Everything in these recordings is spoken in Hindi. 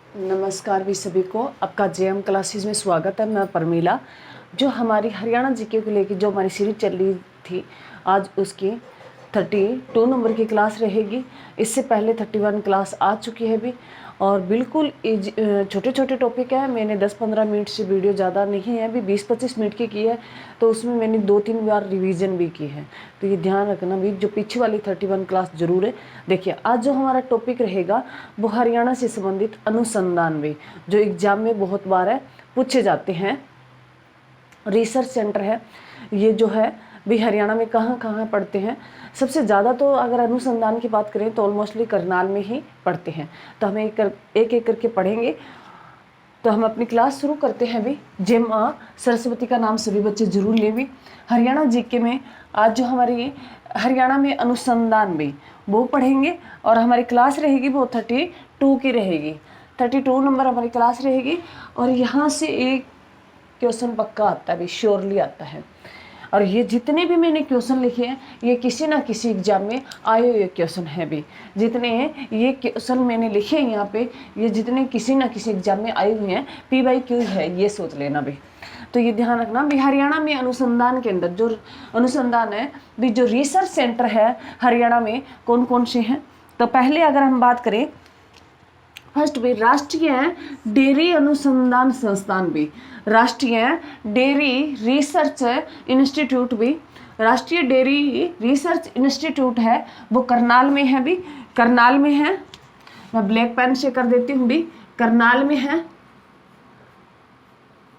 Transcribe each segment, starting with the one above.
नमस्कार भी सभी को, आपका जेएम क्लासेस में स्वागत है। मैं परमीला। जो हमारी हरियाणा जीके को लेकर जो हमारी सीरीज चल रही थी, आज उसकी 32 नंबर की क्लास रहेगी। इससे पहले 31 क्लास आ चुकी है भी, और बिल्कुल छोटे छोटे टॉपिक है। मैंने 10-15 मिनट से वीडियो ज़्यादा नहीं है, अभी 20-25 मिनट की है, तो उसमें मैंने 2-3 बार रिवीजन भी की है। तो ये ध्यान रखना भी, जो पीछे वाली 31 क्लास जरूर है। देखिए, आज जो हमारा टॉपिक रहेगा वो हरियाणा से संबंधित अनुसंधान भी, जो एग्जाम में बहुत बार है पूछे जाते हैं। रिसर्च सेंटर है ये, जो है भी हरियाणा में कहाँ कहाँ पढ़ते हैं। सबसे ज़्यादा तो अगर अनुसंधान की बात करें तो ऑलमोस्टली करनाल में ही पढ़ते हैं। तो हम एक एक करके पढ़ेंगे। तो हम अपनी क्लास शुरू करते हैं भी। जय माँ सरस्वती का नाम सभी बच्चे जरूर ले भी। हरियाणा जीके में आज जो हमारी हरियाणा में अनुसंधान भी वो पढ़ेंगे, और हमारी क्लास रहेगी वो 32 की रहेगी। 32 नंबर हमारी क्लास रहेगी, और यहाँ से एक क्वेश्चन पक्का आता है भी, श्योरली आता है। और ये जितने भी मैंने क्वेश्चन लिखे हैं ये किसी ना किसी एग्जाम में आए हुए क्वेश्चन है भी। जितने ये क्वेश्चन मैंने लिखे हैं यहाँ पे, ये जितने किसी ना किसी एग्जाम में आए हुए हैं, PYQ है, ये सोच लेना भी। तो ये ध्यान रखना भी। हरियाणा में अनुसंधान के अंदर जो अनुसंधान है भी, जो रिसर्च सेंटर है हरियाणा में कौन कौन से हैं। तो पहले अगर हम बात करें फर्स्ट भी, राष्ट्रीय डेयरी अनुसंधान संस्थान भी, राष्ट्रीय डेयरी रिसर्च इंस्टीट्यूट भी, राष्ट्रीय डेयरी रिसर्च इंस्टीट्यूट है वो करनाल में है भी। करनाल में है, मैं ब्लैक पेन से कर देती हूँ भी। करनाल में है,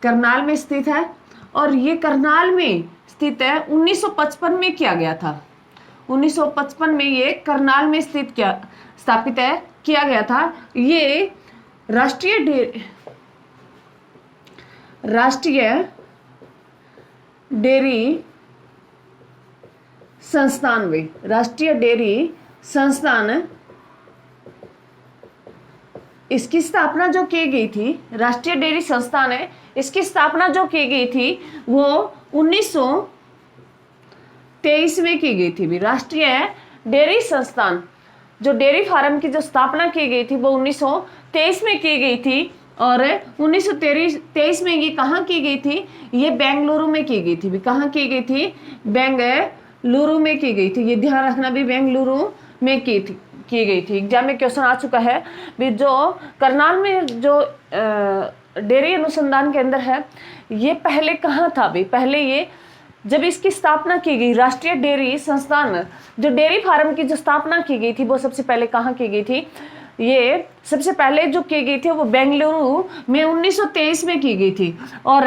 करनाल में स्थित है। और ये करनाल में स्थित है, 1955 में किया गया था। 1955 में ये करनाल में स्थित स्थापित है किया गया था। ये राष्ट्रीय डेयरी संस्थान भी, राष्ट्रीय डेयरी संस्थान, इसकी स्थापना जो की गई थी, राष्ट्रीय डेयरी संस्थान है, इसकी स्थापना जो की गई थी वो 1923 में की गई थी भी। राष्ट्रीय डेयरी संस्थान, जो डेयरी फार्म की जो स्थापना की गई थी वो 1923 में की गई थी। और 1923 में ये कहाँ की गई थी, ये बेंगलुरु में की गई थी भी। कहाँ की गई थी, बेंगलुरु में की गई थी। ये ध्यान रखना भी, बेंगलुरु में की गई थी। एग्जाम में क्वेश्चन आ चुका है भी। जो करनाल में जो डेयरी अनुसंधान केंद्र है, ये पहले कहाँ था भी, पहले ये जब इसकी स्थापना की गई, राष्ट्रीय डेयरी संस्थान, जो डेयरी फार्म की जो स्थापना की गई थी वो सबसे पहले कहाँ की गई थी, ये सबसे पहले जो की गई थी वो बेंगलुरु में 1923 में की गई थी। और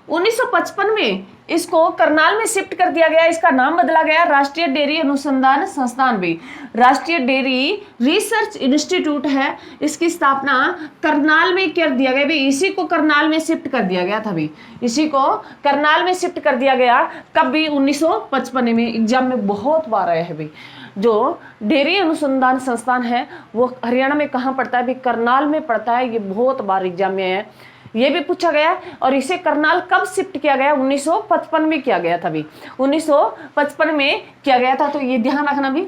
1955 में इसको करनाल में शिफ्ट कर दिया गया। इसका नाम बदला गया राष्ट्रीय डेयरी अनुसंधान संस्थान भी। राष्ट्रीय डेयरी रिसर्च इंस्टीट्यूट है, इसकी स्थापना करनाल में कर दिया गया भी। इसी को करनाल में शिफ्ट कर दिया गया था भी। इसी को करनाल में शिफ्ट कर दिया गया कब भी, 1955 में। एग्जाम में बहुत बार आया है भी। जो डेयरी अनुसंधान संस्थान है वो हरियाणा में कहाँ पड़ता है भी, करनाल में पड़ता है। ये बहुत बार एग्जाम में है, ये भी पूछा गया। और इसे करनाल कब शिफ्ट किया गया, 1955 में किया गया था भी। 1955 में किया गया था, तो ये ध्यान रखना भी।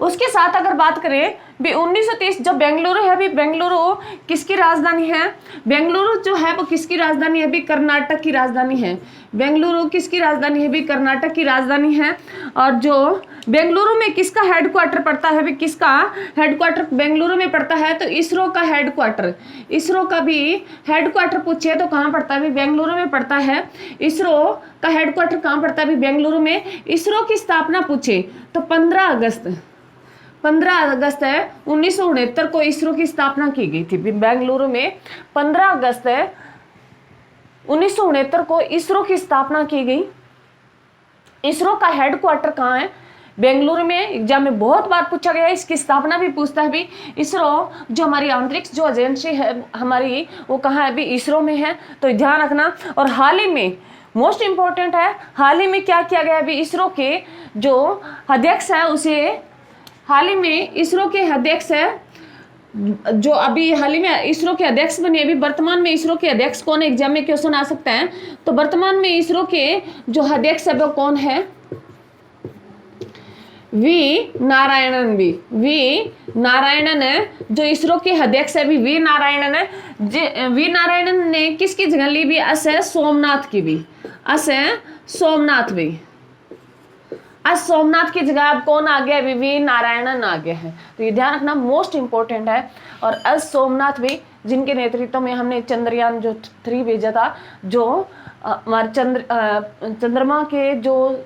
उसके साथ अगर बात करें भी 1930, जो बेंगलुरु है भी, बेंगलुरु किसकी राजधानी है, बेंगलुरु जो है वो किसकी राजधानी है भी, कर्नाटक की राजधानी है। बेंगलुरु किसकी राजधानी है भी, कर्नाटक की राजधानी है। और जो बेंगलुरु में किसका हेडक्वार्टर पड़ता है भी, किसका हेडक्वार्टर बेंगलुरु में पड़ता है, तो इसरो का हेडक्वार्टर, इसरो का भी हेडक्वार्टर पूछे तो कहाँ पड़ता है भी, बेंगलुरु में पड़ता है। इसरो का हेडक्वार्टर कहाँ पड़ता है भी, बेंगलुरु में। इसरो की स्थापना पूछे तो 15 अगस्त है 1969 को इसरो की स्थापना की गई थी बेंगलुरु में। 15 अगस्त 1969 को इसरो की स्थापना की गई। इसरो का हेडक्वार्टर कहाँ है, बेंगलुरु में। एग्जाम में बहुत बार पूछा गया है, इसकी स्थापना भी पूछता है भी। इसरो जो हमारी अंतरिक्ष जो एजेंसी है हमारी, वो कहाँ है भी, इसरो में है, तो ध्यान रखना। और हाल ही में मोस्ट इंपॉर्टेंट है, हाल ही में क्या किया गया भी, इसरो के जो अध्यक्ष है उसे, हाल ही में इसरो के अध्यक्ष है, जो अभी हाल ही में इसरो के अध्यक्ष बने। अभी वर्तमान में इसरो के अध्यक्ष कौन है, एग्जाम में क्वेश्चन आ सकता है। तो वर्तमान में इसरो के जो अध्यक्ष है वो कौन है, वी नारायणन जो इसरो के अध्यक्ष है भी वी नारायणन है। वी नारायणन ने किसकी जगह ली भी? अस सोमनाथ की भी, अस सोमनाथ भी। आज सोमनाथ की जगह अब कौन आ गया? वी नारायणन आ गया है। तो ये ध्यान रखना, मोस्ट इंपॉर्टेंट है। और अस सोमनाथ भी जिनके नेतृत्व में हमने चंद्रयान जो 3 भेजा था, जो हमारे चंद्रमा के जो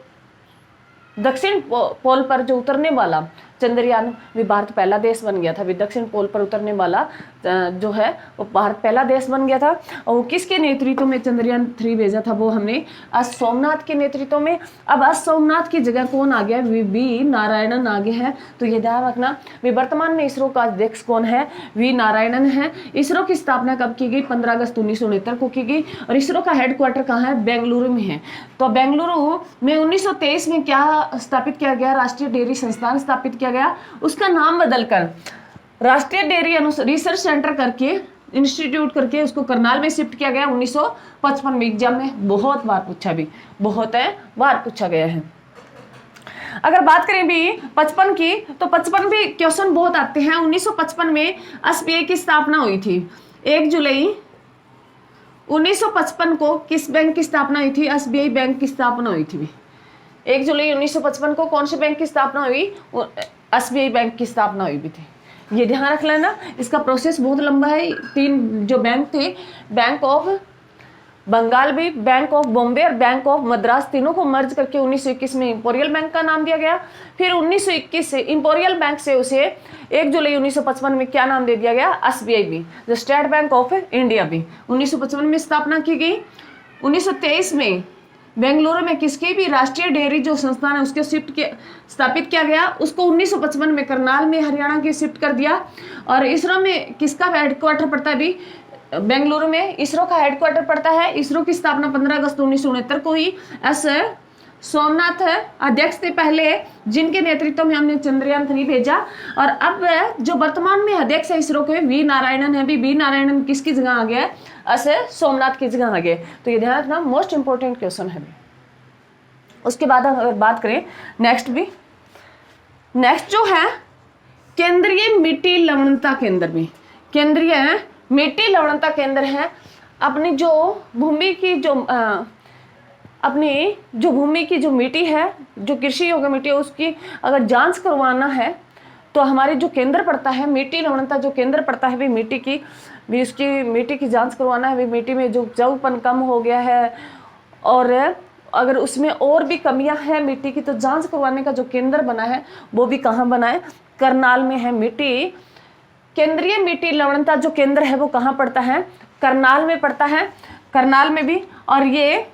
दक्षिण पोल पर जो उतरने वाला चंद्रयान, भी भारत पहला देश बन गया था। भी दक्षिण पोल पर उतरने वाला जो है वो भारत पहला देश बन गया था। और वो किसके नेतृत्व में चंद्रयान 3 भेजा था? वो हमने आज सोमनाथ के नेतृत्व में। अब आज सोमनाथ की जगह कौन आ गया? वी नारायणन आ गया है। तो ये ध्यान रखना, भी वर्तमान में इसरो का अध्यक्ष कौन है? वी नारायणन है। इसरो की स्थापना कब की गई? 15 अगस्त 1969 को की गई। और इसरो का हेडक्वार्टर कहाँ है? बेंगलुरु में है। तो बेंगलुरु में 1923 में क्या स्थापित किया गया? राष्ट्रीय डेयरी संस्थान स्थापित किया गया। उसका नाम बदलकर राष्ट्रीय डेयरी रिसर्च सेंटर करके, इंस्टीट्यूट करके उसको करनाल में शिफ्ट किया गया 1955 में। एग्जाम में बहुत बार पूछा भी, बहुत बार पूछा गया है। अगर बात करें भी 55 की, तो 55 भी क्वेश्चन बहुत आते हैं। 1955 में एसबीआई की स्थापना हुई थी। 1 जुलाई 1955 को किस बैंक की स्थापना हुई थी? एसबीआई बैंक की स्थापना हुई थी। 1 जुलाई 1955 को कौन से बैंक की स्थापना हुई? एसबीआई बैंक की स्थापना हुई भी थी। ये ध्यान रख लेना, इसका प्रोसेस बहुत लंबा है। 3 जो बैंक थे, बैंक ऑफ बंगाल भी, बैंक ऑफ बॉम्बे और बैंक ऑफ मद्रास, तीनों को मर्ज करके 1921 में इंपोरियल बैंक का नाम दिया गया। फिर 1921 से इंपोरियल बैंक से उसे 1 जुलाई 1955 में क्या नाम दे दिया गया? एसबीआई भी, जो स्टेट बैंक ऑफ इंडिया भी 1955 में स्थापना की गई। 1923 में बेंगलुरु में किसकी भी राष्ट्रीय डेयरी जो संस्थान है उसके स्थापित किया गया। उसको 1955 में करनाल में हरियाणा की शिफ्ट कर दिया। और इसरो में किसका हेडक्वार्टर पड़ता है? भी बेंगलुरु में इसरो का हेडक्वार्टर पड़ता है। इसरो की स्थापना 15 अगस्त 1969 को हुई। एस सोमनाथ अध्यक्ष थे पहले, जिनके नेतृत्व में हमने चंद्रयान 3 भेजा। और अब जो वर्तमान में अध्यक्ष है इसरो के, वी नारायणन है। भी वी नारायणन किसकी जगह आ गया? ऐसे सोमनाथ की जगह आ गए। तो ये ध्यान रखना, मोस्ट इंपोर्टेंट क्वेश्चन है। उसके बाद अगर बात करें नेक्स्ट जो है केंद्रीय मिट्टी लवणता केंद्र में, केंद्रीय मिट्टी लवणता केंद्र है। अपनी जो भूमि की जो मिट्टी है, जो कृषि योग्य मिट्टी है, उसकी अगर जांच करवाना है तो हमारे जो केंद्र पड़ता है मिट्टी लवणता, जो केंद्र पड़ता है भी मिट्टी की जांच करवाना है। भी मिट्टी में जो उपजाऊपन कम हो गया है और अगर उसमें और भी कमियां हैं मिट्टी की, तो जांच करवाने का जो केंद्र बना है वो भी कहाँ बना है? करनाल में है। केंद्रीय मिट्टी लवणता जो केंद्र है वो कहाँ पड़ता है? करनाल में पड़ता है। करनाल में भी, और ये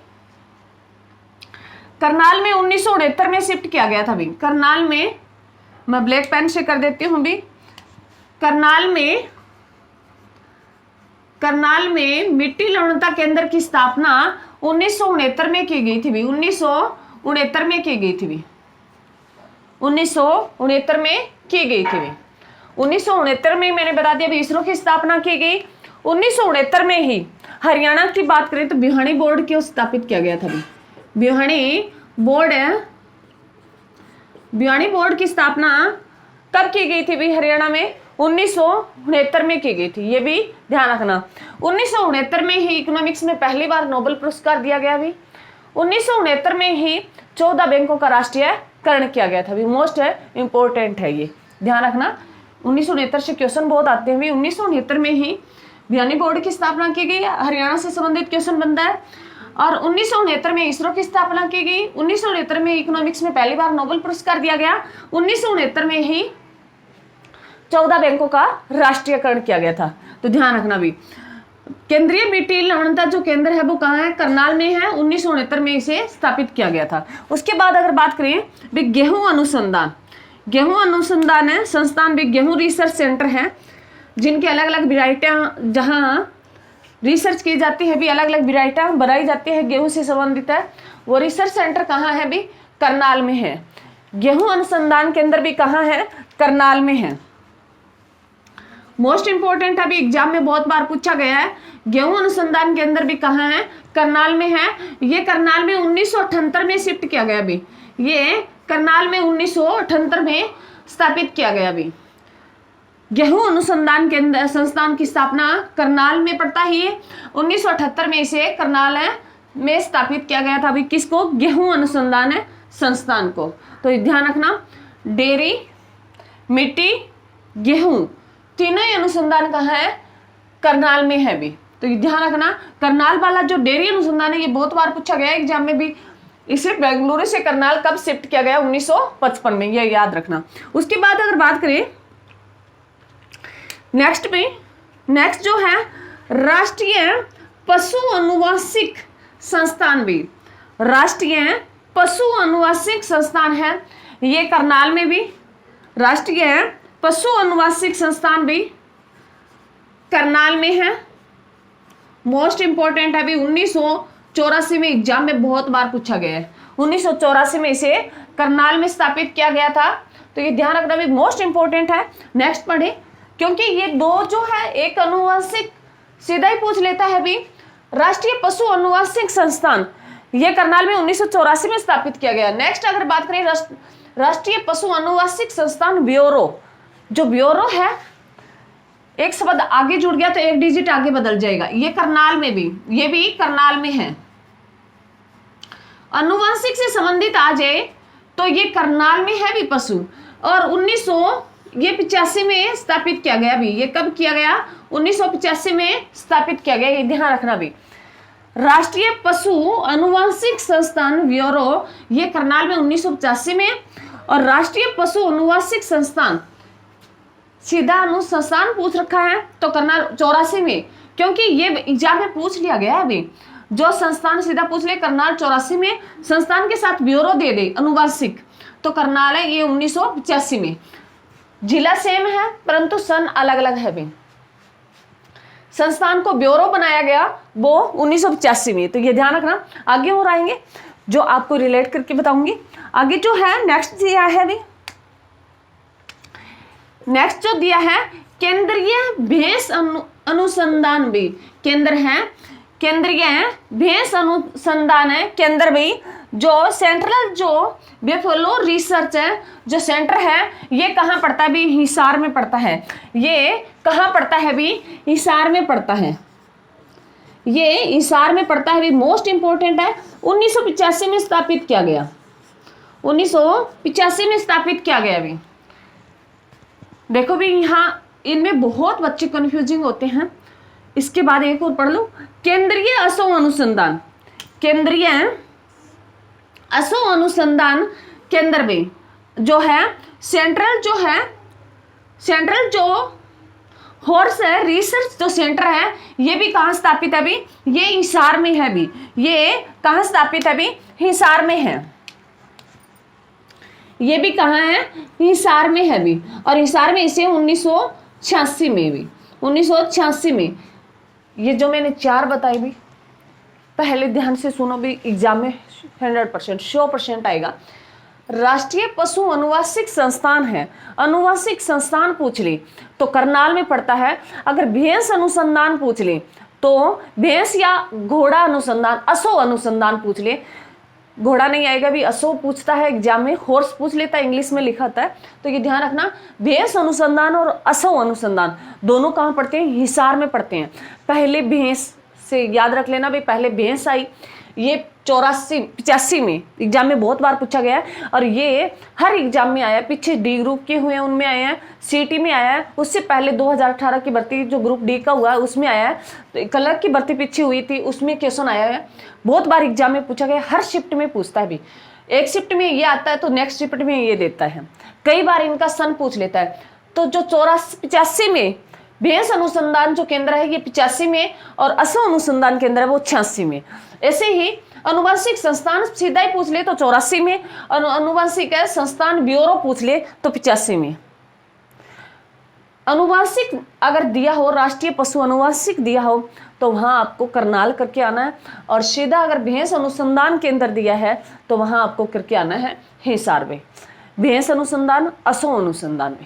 करनाल में 1969 में शिफ्ट किया गया था। भी करनाल में, मैं ब्लैक पेन से कर देती हूँ। भी करनाल में मिट्टी लवणता केंद्र की स्थापना 1969 में की गई थी। भी 1969 में की गई थी। भी 1969 में की गई थी। भी 1969 में मैंने बता दिया भी इसरो की स्थापना की गई। 1969 में ही हरियाणा की बात करें तो भिवानी बोर्ड क्यों स्थापित किया गया था? भी भिवानी बोर्ड की स्थापना कब की गई थी? भी हरियाणा में 1969 में की गई थी। ये भी ध्यान रखना। 1969 में ही इकोनॉमिक्स में पहली बार नोबेल पुरस्कार दिया गया। भी 1969 में ही 14 बैंकों का राष्ट्रीयकरण किया गया था। भी मोस्ट इंपोर्टेंट है, ये ध्यान रखना। 1969 से क्वेश्चन बहुत आते हैं। भी 1969 में ही भिवानी बोर्ड की स्थापना की गई। हरियाणा से संबंधित क्वेश्चन बनता है। और 1969 में इसरो की स्थापना की गई। 1969 में इकोनॉमिक्स में पहली बार नोबेल पुरस्कार दिया गया। 1969 में ही 14 बैंकों का राष्ट्रीयकरण किया गया था। तो ध्यान रखना। भी केंद्रीय मिट्टी लवणता जो केंद्र है वो कहाँ है? करनाल में है। 1969 में इसे स्थापित किया गया था। उसके बाद अगर बात करें भी गेहूं अनुसंधान है संस्थान, भी गेहूं रिसर्च सेंटर है, जिनकी अलग अलग वेराइटियां जहां रिसर्च की जाती है। भी अलग अलग वेराइटियां बनाई जाती है गेहूं से संबंधित है। वो रिसर्च सेंटर कहाँ है? भी करनाल में है। गेहूं अनुसंधान केंद्र भी कहाँ है? करनाल में है। मोस्ट इंपोर्टेंट अभी एग्जाम में बहुत बार पूछा गया है। गेहूं अनुसंधान केंद्र भी कहाँ है? करनाल में है। ये करनाल में 1978 में शिफ्ट किया गया। भी ये करनाल में 1978 में स्थापित किया गया। भी गेहूं अनुसंधान केंद्र संस्थान की स्थापना करनाल में पड़ता ही 1978 में इसे करनाल में स्थापित किया गया था। अभी किसको? गेहूं अनुसंधान संस्थान को। तो ध्यान रखना, डेयरी, मिट्टी, गेहूं तीनों ही अनुसंधान कहाँ है? करनाल में है। भी तो ध्यान रखना, करनाल वाला जो डेयरी अनुसंधान है ये बहुत बार पूछा गया है एग्जाम में भी। इसे बेंगलुरु से करनाल कब शिफ्ट किया गया? 1955 में, ये याद रखना। उसके बाद अगर बात करें नेक्स्ट जो है राष्ट्रीय पशु अनुवांशिक संस्थान। भी राष्ट्रीय पशु अनुवांशिक संस्थान है, ये करनाल में भी। राष्ट्रीय पशु अनुवांशिक संस्थान भी करनाल में है। मोस्ट इंपॉर्टेंट है। भी 1984 में एग्जाम में बहुत बार पूछा गया है। 1984 में इसे करनाल में स्थापित किया गया था, तो ये ध्यान रखना भी मोस्ट इंपॉर्टेंट है। नेक्स्ट पढ़े, क्योंकि ये दो जो है एक अनुवांशिक सीधा ही पूछ लेता है। भी राष्ट्रीय पशु अनुवांशिक संस्थान ये करनाल में 1984 में स्थापित किया गया। नेक्स्ट अगर बात करें राष्ट्रीय पशु अनुवांशिक संस्थान ब्यूरो, जो ब्यूरो है एक शब्द आगे जुड़ गया तो एक डिजिट आगे बदल जाएगा। ये करनाल में भी, ये भी करनाल में है। अनुवांशिक से संबंधित आ जाए तो ये करनाल में है भी पशु। और 1985 में स्थापित किया गया। भी ये कब किया गया? 1985 में स्थापित किया गया, ये ध्यान रखना। भी राष्ट्रीय पशु अनुवांशिक संस्थान ब्यूरो ये करनाल में 1985 में, और राष्ट्रीय पशु अनुवांशिक संस्थान सीधा अनुसंधान पूछ रखा है तो करनाल 84 में, क्योंकि ये एग्जाम में पूछ लिया गया है। अभी जो संस्थान सीधा पूछ ले करनाल 84 में, संस्थान के साथ ब्यूरो दे दे अनुवांशिक तो करनाल है ये 1985 में। जिला सेम है परंतु सन अलग अलग है। भी संस्थान को ब्यूरो बनाया गया वो 1985 में, तो ये ध्यान रखना। आगे और आएंगे जो आपको रिलेट करके बताऊंगी। आगे जो है नेक्स्ट दिया है। भी नेक्स्ट जो दिया है केंद्रीय भैंस अनुसंधान। भी केंद्र है, केंद्रीय भैंस अनुसंधान है केंद्र। भी जो सेंट्रल जो बेफलो रिसर्च है जो सेंटर है ये कहाँ पड़ता है? भी हिसार में पड़ता है। ये कहाँ पड़ता है? भी हिसार में पड़ता है। ये हिसार में पड़ता है। भी मोस्ट इंपॉर्टेंट है। 1985 में स्थापित किया गया। 1985 में स्थापित किया गया। भी देखो भी यहाँ इनमें बहुत बच्चे कंफ्यूजिंग होते हैं। इसके बाद एक और पढ़ लो, केंद्रीय असो अनुसंधान। केंद्रीय असो अनुसंधान केंद्र में जो है सेंट्रल जो हॉर्स है रिसर्च जो सेंटर है ये भी कहाँ स्थापित है? भी ये हिसार में है। भी ये कहाँ स्थापित है? भी हिसार में है। ये भी कहाँ है? हिसार में है। भी और हिसार में इसे 1986 में, भी 1986 में ये जो मैंने चार बताई भी पहले ध्यान से सुनो। भी एग्जाम में 100% 100% आएगा। राष्ट्रीय पशु अनुवांशिक संस्थान है, अनुवांशिक संस्थान पूछ ले तो करनाल में पड़ता है। अगर भैंस अनुसंधान पूछ ले तो भैंस या घोड़ा अनुसंधान असो अनुसंधान पूछ ले, घोड़ा नहीं आएगा। भी असो पूछता है एग्जाम में, हॉर्स पूछ लेता है इंग्लिश में लिखा था। तो ये ध्यान रखना, भैंस अनुसंधान और असो अनुसंधान दोनों कहाँ पढ़ते हैं? हिसार में पढ़ते हैं। पहले भैंस से याद रख लेना भाई, पहले भैंस आई ये 85 में एग्जाम में बहुत बार पूछा गया है। और ये हर एग्जाम में आया, पीछे डी ग्रुप के हुए हैं उनमें आया है, सीटी में आया है, उससे पहले 2018 की भर्ती जो ग्रुप डी का हुआ है उसमें आया है, तो कलर की भर्ती पीछे हुई थी उसमें क्वेश्चन आया है। बहुत बार एग्जाम में पूछा गया, हर शिफ्ट में पूछता है। भी एक शिफ्ट में ये आता है तो नेक्स्ट शिफ्ट में ये देता है, कई बार इनका सन पूछ लेता है। तो जो 85 में भैंस अनुसंधान जो केंद्र है ये 85 में और असो अनुसंधान केंद्र है वो 86 में। ऐसे ही अनुवांशिक संस्थान सीधा ही पूछ ले तो 84 में, और अनुवांशिक संस्थान ब्यूरो पूछ ले तो 85 में। अनुवांशिक अगर दिया हो, राष्ट्रीय पशु अनुवांशिक दिया हो तो वहां आपको करनाल करके आना है, और सीधा अगर भैंस अनुसंधान केंद्र दिया है तो वहां आपको करके आना है हिसार में, भैंस अनुसंधान असो अनुसंधान में।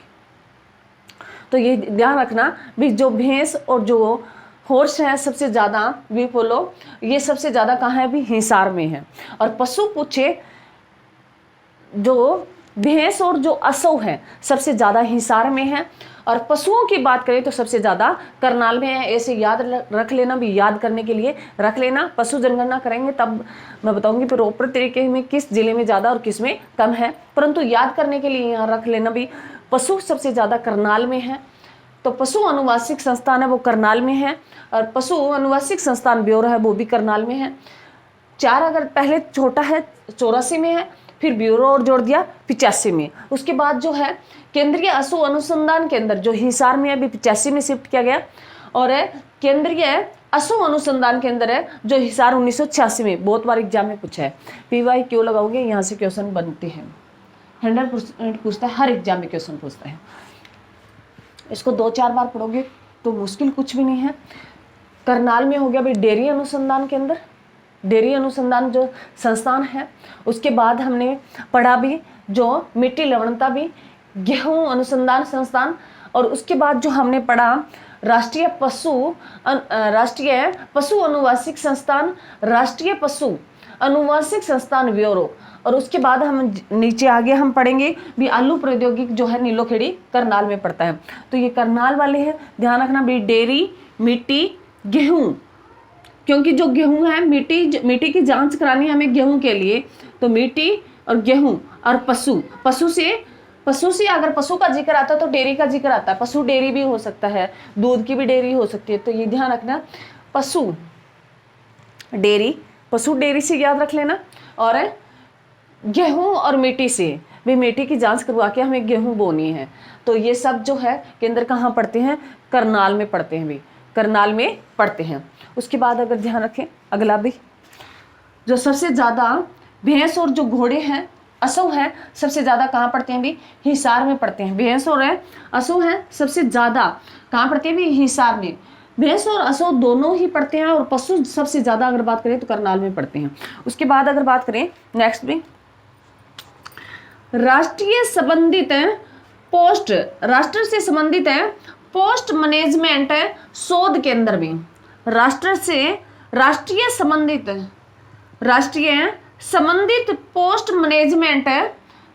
तो ये ध्यान रखना भी, जो भैंस और जो हॉर्स है सबसे ज़्यादा भी फॉलो, ये सबसे ज़्यादा कहाँ है? भी हिसार में है। और पशु पूछे जो भैंस और जो असौ है सबसे ज़्यादा हिसार में है, और पशुओं की बात करें तो सबसे ज़्यादा करनाल में है। ऐसे याद रख लेना, भी याद करने के लिए रख लेना। पशु जनगणना करेंगे तब मैं बताऊंगी प्रॉपर तरीके में किस जिले में ज़्यादा और किस में कम है, परंतु याद करने के लिए यहाँ रख लेना भी पशु सबसे ज़्यादा करनाल में है। तो पशु अनुवांशिक संस्थान है वो करनाल में है, और पशु अनुवांशिक संस्थान ब्यूरो है वो भी करनाल में है। 4 अगर पहले छोटा है 84 में है, फिर ब्यूरो और जोड़ दिया 85 में। उसके बाद जो है केंद्रीय असु अनुसंधान केंद्र जो हिसार में है अभी 85 में शिफ्ट किया गया, और केंद्रीय असु अनुसंधान केंद्र है जो हिसार 1986 में। बहुत बार एग्जाम में पूछा है, PY क्यों लगाओगे, यहाँ से क्वेश्चन बनते हैं, 100% पूछता है, हर एग्जाम में क्वेश्चन पूछता है। इसको 2-4 बार पढ़ोगे तो मुश्किल कुछ भी नहीं है। करनाल में हो गया भाई डेयरी अनुसंधान केंद्र, डेयरी अनुसंधान जो संस्थान है। उसके बाद हमने पढ़ा भी जो मिट्टी लवणता भी गेहूं अनुसंधान संस्थान, और उसके बाद जो हमने पढ़ा राष्ट्रीय पशु अनुवांशिक संस्थान, राष्ट्रीय पशु अनुवांशिक संस्थान ब्यूरो, और उसके बाद हम नीचे आगे हम पढ़ेंगे भी आलू प्रौद्योगिकी जो है नीलोखेड़ी करनाल में पड़ता है। तो ये करनाल वाले हैं, ध्यान रखना भी डेयरी, मिट्टी, गेहूं, क्योंकि जो गेहूं है मिट्टी की जांच करानी है हमें गेहूं के लिए, तो मिट्टी और गेहूं और पशु से अगर पशु का जिक्र आता है तो डेयरी का जिक्र आता है। पशु डेयरी भी हो सकता है, दूध की भी डेयरी हो सकती है, तो ये ध्यान रखना पशु डेयरी से याद रख लेना। और गेहूं और मिट्टी से भी मिट्टी की जांच करवा के हमें गेहूं बोनी है। तो ये सब जो है केंद्र कहाँ पड़ते हैं, करनाल में पड़ते हैं, भी करनाल में पड़ते हैं। उसके बाद अगर ध्यान रखें अगला भी जो सबसे ज़्यादा भैंस और जो घोड़े हैं असौ है सबसे ज़्यादा कहाँ पड़ते हैं भी, हिसार में पड़ते हैं। भैंस और असौ हैं सबसे ज़्यादा कहाँ पड़ते हैं भी, हिसार में। भैंस और असौ दोनों ही पड़ते हैं, और पशु सबसे ज़्यादा अगर बात करें तो करनाल में पड़ते हैं। उसके बाद अगर बात करें नेक्स्ट भी राष्ट्रीय से संबंधित है पोस्ट मैनेजमेंट शोध केंद्र में। राष्ट्रीय संबंधित पोस्ट मैनेजमेंट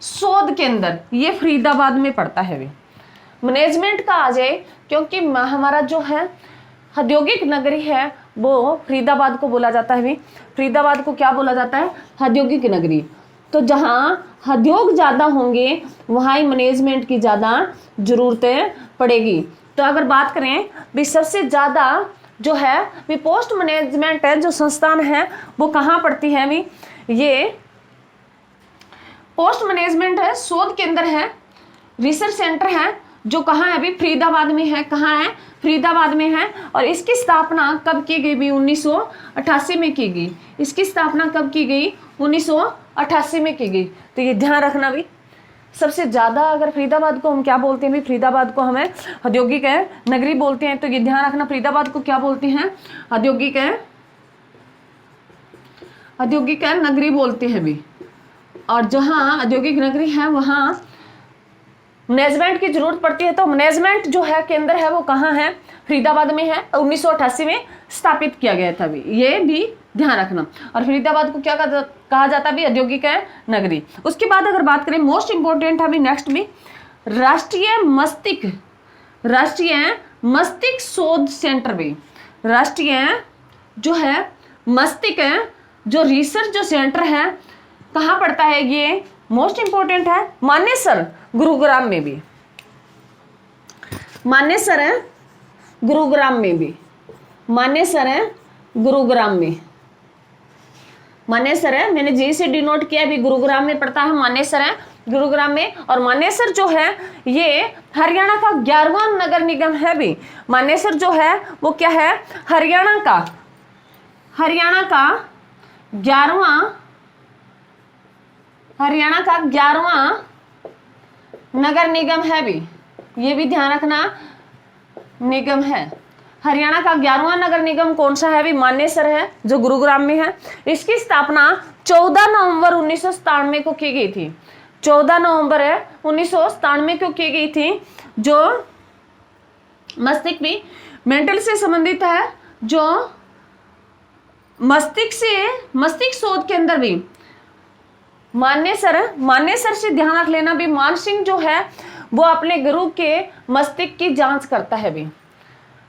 शोध केंद्र ये फरीदाबाद में पड़ता है। भी मैनेजमेंट का आ जाए क्योंकि हमारा जो है औद्योगिक नगरी है वो फरीदाबाद को बोला जाता है। भी फरीदाबाद को क्या बोला जाता है, औद्योगिक नगरी। तो जहाँ उद्योग ज़्यादा होंगे वहाँ ही मैनेजमेंट की ज़्यादा ज़रूरतें पड़ेगी। तो अगर बात करें भी सबसे ज़्यादा जो है भी पोस्ट मैनेजमेंट है जो संस्थान है वो कहाँ पड़ती है, भी ये पोस्ट मैनेजमेंट है शोध केंद्र है, रिसर्च सेंटर है जो कहाँ है, भी फरीदाबाद में है। कहाँ है, फरीदाबाद में है। और इसकी स्थापना कब की गई, भी 1988 में की गई। इसकी स्थापना कब की गई, 1988 में की गई। तो ये ध्यान रखना भी सबसे ज़्यादा अगर फरीदाबाद को हम क्या बोलते हैं, भी फरीदाबाद को हमें औद्योगिक नगरी बोलते हैं। तो ये ध्यान रखना फरीदाबाद को क्या बोलते हैं, औद्योगिक नगरी बोलते हैं भी। और जहाँ औद्योगिक नगरी है वहाँ मैनेजमेंट की जरूरत पड़ती है। तो मैनेजमेंट जो है केंद्र है वो कहाँ है, फरीदाबाद में है। 1988 में स्थापित किया गया था भी, ये भी ध्यान रखना। और फरीदाबाद को क्या कहा जाता है, भी औद्योगिक नगरी। उसके बाद अगर बात करें मोस्ट इंपोर्टेंट है भी नेक्स्ट भी राष्ट्रीय मस्तिष्क शोध सेंटर। भी राष्ट्रीय जो है मस्तिष्क जो रिसर्च जो सेंटर है कहाँ पड़ता है, ये मोस्ट इंपोर्टेंट है मानेसर गुरुग्राम में भी। मानेसर है गुरुग्राम में भी, मानेसर है गुरुग्राम में। मानेसर है, मैंने जी से डिनोट किया भी, गुरुग्राम में पड़ता है, मानेसर है गुरुग्राम में। और मानेसर जो है ये हरियाणा का 11वां नगर निगम है। भी मानेसर जो है वो क्या है, हरियाणा का 11वां नगर निगम है। भी ये भी ध्यान रखना निगम है। हरियाणा का 11वां नगर निगम कौन सा है, भी मानेसर है जो गुरुग्राम में है। इसकी स्थापना 14 नवंबर 1997 को की गई थी। 14 नवंबर 1997 को की गई थी। जो मस्तिष्क भी मेंटल से संबंधित है, जो मस्तिष्क शोध केंद्र भी मानेसर से ध्यान रख लेना भी। मानसिंह जो है वो अपने गुरु के मस्तिष्क की जांच करता है भी।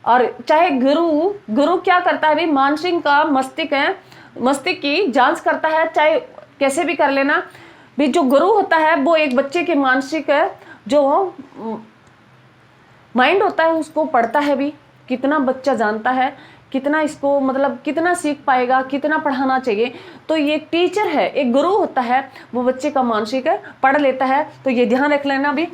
और चाहे गुरु क्या करता है भी, मानसिंह का मस्तिष्क की जांच करता है, चाहे कैसे भी कर लेना भी। जो गुरु होता है वो एक बच्चे के मानसिक जो माइंड होता है उसको पढ़ता है भी, कितना बच्चा जानता है, कितना इसको मतलब कितना सीख पाएगा, कितना पढ़ाना चाहिए। तो ये एक टीचर है, एक गुरु होता है, वो बच्चे का मानसिक पढ़ लेता है। तो ये ध्यान रख लेना भी,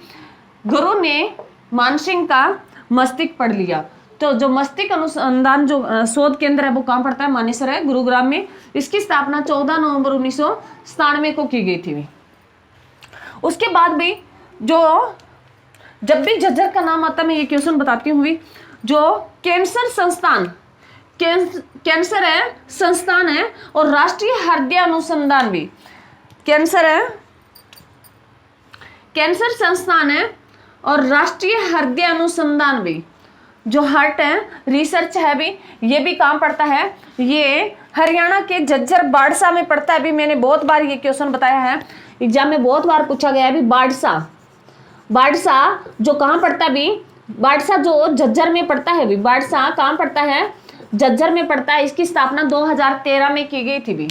गुरु ने मानसिंह का मस्तिष्क पढ़ लिया। तो जो मस्तिष्क अनुसंधान जो शोध केंद्र है वो कहाँ पड़ता है, मानेसर है, गुरुग्राम में। इसकी स्थापना 14 नवंबर 1997 को की गई थी। उसके बाद भी जो जब भी झज्जर का नाम आता है, मैं ये क्वेश्चन बताती हूँ भी, जो कैंसर संस्थान है और राष्ट्रीय हृदय अनुसंधान भी, कैंसर संस्थान है और राष्ट्रीय हृदय अनुसंधान भी, जो हार्ट है रिसर्च है भी, ये भी काम पड़ता है। ये हरियाणा के झज्जर बाड़सा में पड़ता है भी। मैंने बहुत बार ये क्वेश्चन बताया है, एग्जाम में बहुत बार पूछा गया है भी। बाड़सा जो कहाँ पड़ता है भी, बाड़सा जो झज्जर में पड़ता है भी। बाड़सा कहाँ पड़ता है, झज्जर में पड़ता है। इसकी स्थापना 2013 में की गई थी भी।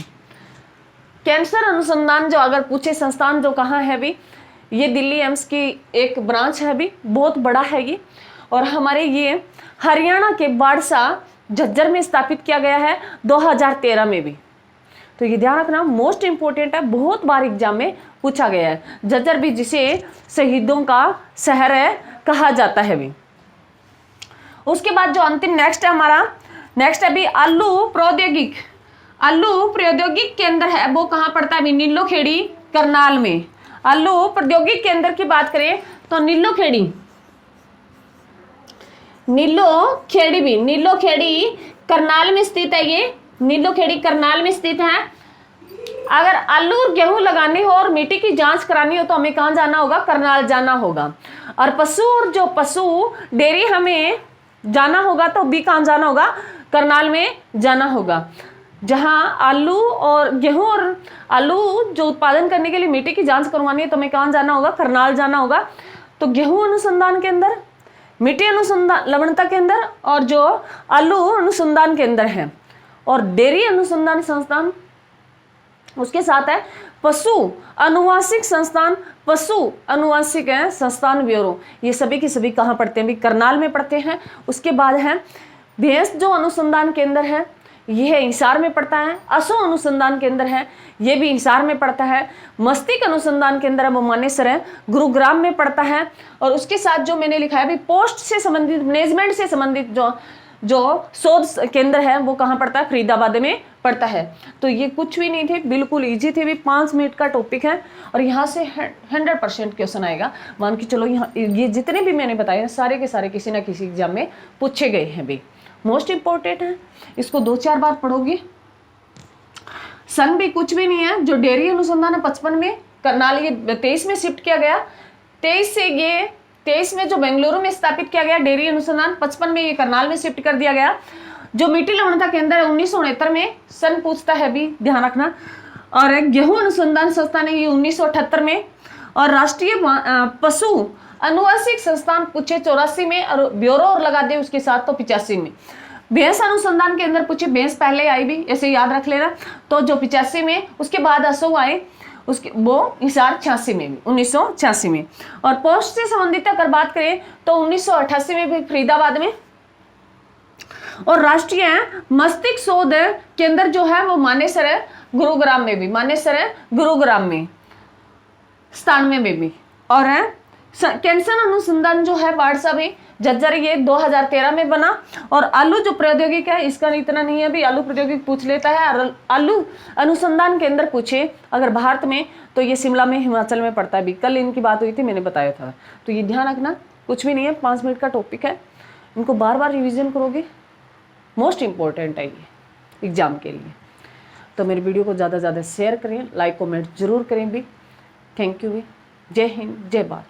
कैंसर अनुसंधान जो अगर पूछे संस्थान जो कहाँ है भी, ये दिल्ली एम्स की एक ब्रांच है भी, बहुत बड़ा है ये। और हमारे ये हरियाणा के बाड़सा झज्जर में स्थापित किया गया है 2013 में भी। तो ये ध्यान रखना, मोस्ट इंपोर्टेंट है, बहुत बार एग्जाम में पूछा गया है। झज्जर भी जिसे शहीदों का शहर है कहा जाता है भी। उसके बाद जो अंतिम नेक्स्ट है भी आलू प्रौद्योगिक केंद्र है, वो कहाँ पड़ता है भी, नीलोखेड़ी करनाल में। आलू प्रौद्योगिक केंद्र की बात करें तो नीलोखेड़ी करनाल में स्थित है। ये नीलोखेड़ी करनाल में स्थित है। अगर आलू और गेहूं लगाने हो और मिट्टी की जांच करानी हो तो हमें कहाँ जाना होगा, करनाल जाना होगा। और पशु डेयरी हमें जाना होगा तो भी कहाँ जाना होगा, करनाल में जाना होगा। जहां आलू और गेहूं और आलू जो उत्पादन करने के लिए मिट्टी की जांच करवानी है तो हमें कहाँ जाना होगा, करनाल जाना होगा। तो गेहूं अनुसंधान केंद्र, मिट्टी अनुसंधान लवणता केंद्र और जो आलू अनुसंधान केंद्र है, और डेयरी अनुसंधान संस्थान उसके साथ है पशु अनुवांशिक संस्थान ब्यूरो। ये सभी के सभी कहाँ पढ़ते हैं भी, करनाल में पढ़ते हैं। उसके बाद है भैंस जो अनुसंधान केंद्र है, यह हिसार में पड़ता है। असो अनुसंधान केंद्र है, यह भी हिसार में पड़ता है। मस्तिष्क अनुसंधान केंद्र है वो मानेसर है, गुरुग्राम में पड़ता है। और उसके साथ जो मैंने लिखा है भी, पोस्ट से संबंधित, मैनेजमेंट से संबंधित जो शोध केंद्र है वो कहाँ पड़ता है, फरीदाबाद में पड़ता है। तो ये कुछ भी नहीं थे, बिल्कुल इजी थे भी। 5 मिनट का टॉपिक है और यहाँ से 100% क्वेश्चन आएगा। मान के चलो, यहाँ ये जितने भी मैंने बताए सारे के सारे किसी ना किसी एग्जाम में पूछे गए हैं भी। मोस्ट इंपॉर्टेंट है, इसको 2-4 बार पढ़ोगे। संघ भी कुछ भी नहीं है। जो डेयरी अनुसंधान है 55 में, करनाल ये 23 में शिफ्ट किया गया। 23 में जो बेंगलुरु में स्थापित किया गया डेयरी अनुसंधान, 55 में ये करनाल में शिफ्ट कर दिया गया। जो मिट्टी लवणता केंद्र है 1969 में, सन पूछता है भी, ध्यान रखना। और गेहूं अनुसंधान संस्थान है ये 1978 में। और राष्ट्रीय पशु अनुवांशिक संस्थान पूछे 84 में, और ब्यूरो और लगा दे उसके साथ तो 85 में। भैंस अनुसंधान के अंदर पूछे, भैंस पहले आई भी, ऐसे याद रख लेना। तो जो 85 में, उसके बाद असो आए, उसके वो हिसार 86 में भी, 1986 में। और पोस्ट से संबंधित अगर बात करें तो 1988 में भी फरीदाबाद में। और राष्ट्रीय मस्तिष्क शोध केंद्र जो है वो मानेसर है, गुरुग्राम में भी, मानेसर है गुरुग्राम में, 97 में भी। और है कैंसर अनुसंधान जो है बाड़सा भी, झज्जर, ये 2013 में बना। और आलू जो प्रौद्योगिक है, इसका इतना नहीं है भी, आलू प्रौद्योगिक पूछ लेता है। आलू अनुसंधान केंद्र पूछे अगर भारत में तो ये शिमला में, हिमाचल में पड़ता है भी। कल इनकी बात हुई थी, मैंने बताया था। तो ये ध्यान रखना, कुछ भी नहीं है, 5 मिनट का टॉपिक है। इनको बार बार रिविजन करोगे, मोस्ट इंपॉर्टेंट है ये एग्जाम के लिए। तो मेरी वीडियो को ज़्यादा से ज़्यादा शेयर करें, लाइक कमेंट जरूर करें भी। थैंक यू भी। जय हिंद, जय भारत।